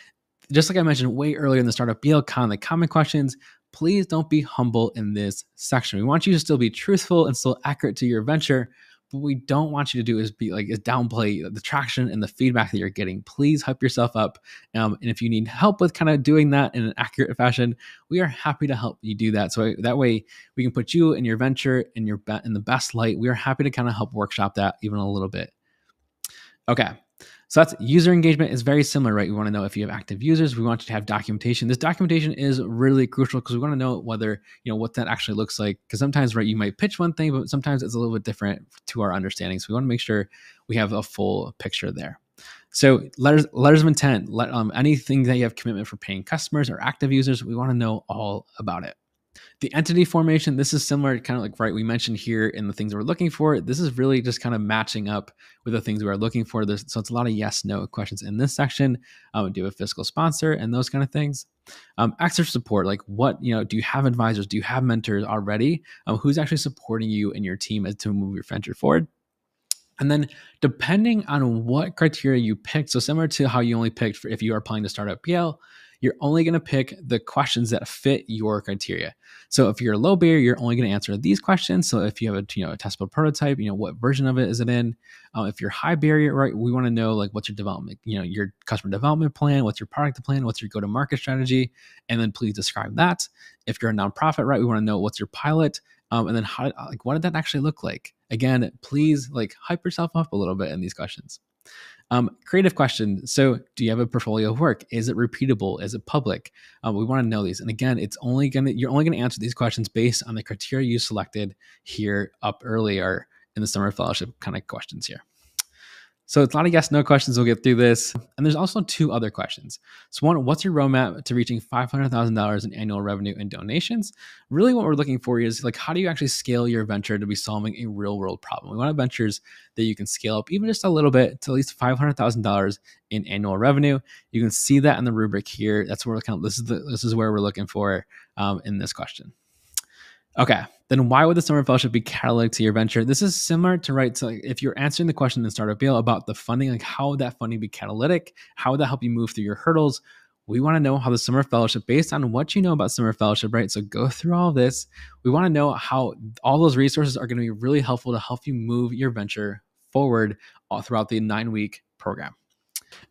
just like I mentioned way earlier in the Startup Yale, kind of the common questions, please don't be humble in this section. We want you to still be truthful and still accurate to your venture. What we don't want you to do is downplay the traction and the feedback that you're getting. Please hype yourself up. And if you need help with kind of doing that in an accurate fashion, we are happy to help you do that. So that way we can put you and your venture in the best light. We are happy to kind of help workshop that even a little bit. Okay. So that's user engagement is very similar, right? We want to know if you have active users. We want you to have documentation. This documentation is really crucial because we want to know whether, what that actually looks like. Because sometimes, right, you might pitch one thing, but sometimes it's a little bit different to our understanding. So we want to make sure we have a full picture there. So letters of intent, anything that you have commitment for paying customers or active users, we want to know all about it. The entity formation, this is similar, kind of like, right, we mentioned here in the things we're looking for. This is really just kind of matching up with the things we are looking for. So it's a lot of yes, no questions in this section. Do you have a fiscal sponsor and those kind of things? Extra support, like what, do you have advisors? Do you have mentors already? Who's actually supporting you and your team to move your venture forward? And then depending on what criteria you picked, so similar to how you only picked if you are applying to Startup Yale, you're only going to pick the questions that fit your criteria. So if you're low barrier, you're only going to answer these questions. So if you have a testable prototype, what version of it is it in? If you're high barrier, right, we want to know like what's your development, your customer development plan, what's your product plan, what's your go-to-market strategy, and then please describe that. If you're a nonprofit, right, we want to know what's your pilot, and then what did that actually look like? Again, please hype yourself up a little bit in these questions. Creative question. So do you have a portfolio of work? Is it repeatable? Is it public? We want to know these. And again, you're only going to answer these questions based on the criteria you selected here up earlier in the summer fellowship kind of questions here. So it's a lot of yes, no questions. We'll get through this. And there's also two other questions. So one, what's your roadmap to reaching $500,000 in annual revenue and donations? Really what we're looking for is how do you actually scale your venture to be solving a real world problem? We want ventures that you can scale up even just a little bit to at least $500,000 in annual revenue. You can see that in the rubric here. That's where this is where we're looking for in this question. Okay, then why would the summer fellowship be catalytic to your venture? This is similar to, right, so if you're answering the question in Startup Yale about the funding, how would that funding be catalytic? How would that help you move through your hurdles? We want to know how the summer fellowship, based on what you know about summer fellowship, right? So go through all of this. We want to know how all those resources are going to be really helpful to help you move your venture forward all throughout the 9-week program.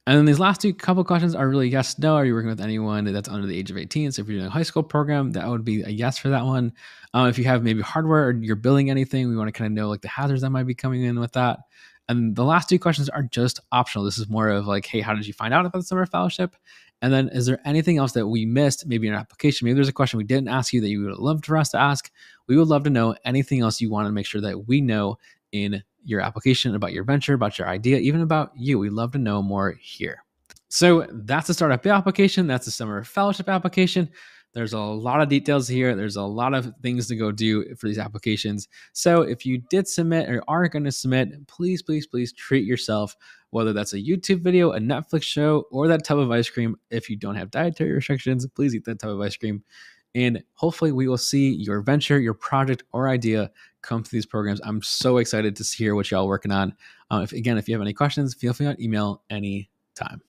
And then these last couple questions are really yes, no. Are you working with anyone that's under the age of 18? So if you're doing a high school program, that would be a yes for that one. If you have maybe hardware or you're building anything, we want to kind of know the hazards that might be coming in with that. And the last two questions are just optional. This is more of hey, how did you find out about the summer fellowship? And then is there anything else that we missed, maybe in our application? Maybe there's a question we didn't ask you that you would love for us to ask. We would love to know anything else you want to make sure that we know in your application about your venture, about your idea, even about you. We'd love to know more here. So that's the Startup Yale application. That's the summer fellowship application. There's a lot of details here. There's a lot of things to go do for these applications. So if you did submit or are going to submit, please, please, please treat yourself, whether that's a YouTube video, a Netflix show, or that tub of ice cream. If you don't have dietary restrictions, please eat that tub of ice cream. And hopefully we will see your venture, your project, or idea come through these programs. I'm so excited to hear what y'all are working on. If you have any questions, feel free to email anytime.